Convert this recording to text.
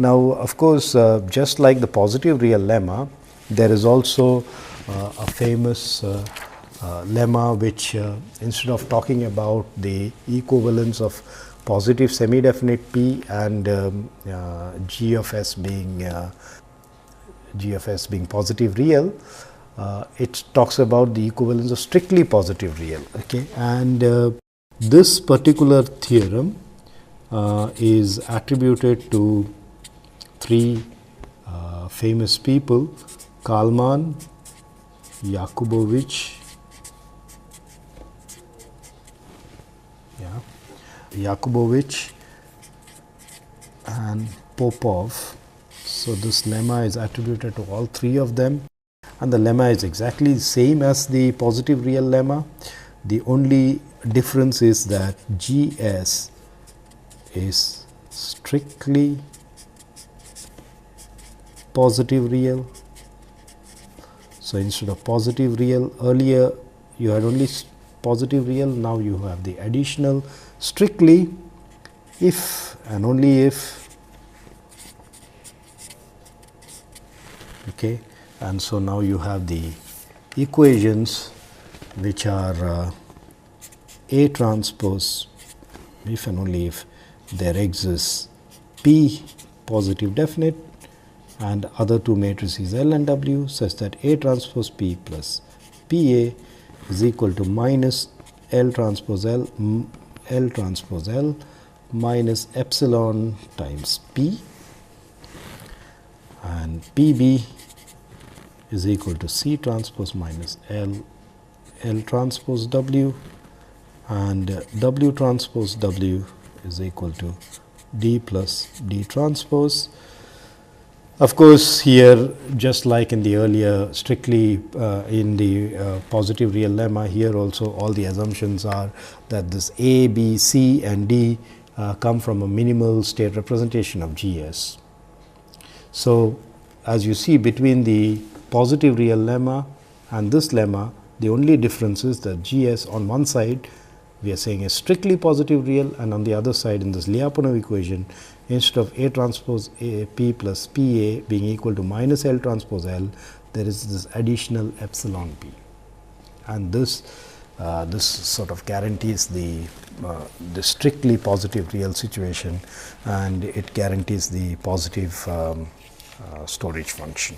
Now, of course, just like the positive real lemma, there is also a famous lemma which instead of talking about the equivalence of positive semi-definite P and G of S being positive real, it talks about the equivalence of strictly positive real. Okay, and this particular theorem is attributed to three famous people: Kalman, Yakubovich, and Popov. So, this lemma is attributed to all three of them, and the lemma is exactly the same as the positive real lemma. The only difference is that GS is strictly positive real. So, instead of positive real, earlier you had only positive real, now you have the additional strictly if and only if. Okay, and so now you have the equations which are A transpose if and only if there exists P positive definite and other two matrices L and W, such that A transpose P plus PA is equal to minus L transpose L minus epsilon times P, and PB is equal to C transpose minus L transpose W, and W transpose W is equal to D plus D transpose. Of course, here, just like in the earlier strictly in the positive real lemma, here also all the assumptions are that this A, B, C and D come from a minimal state representation of GS. So, as you see, between the positive real lemma and this lemma, the only difference is that GS on one side we are saying is strictly positive real, and on the other side in this Lyapunov equation, instead of A transpose A, P plus PA being equal to minus L transpose L, there is this additional epsilon P, and this sort of guarantees the strictly positive real situation, and it guarantees the positive storage function.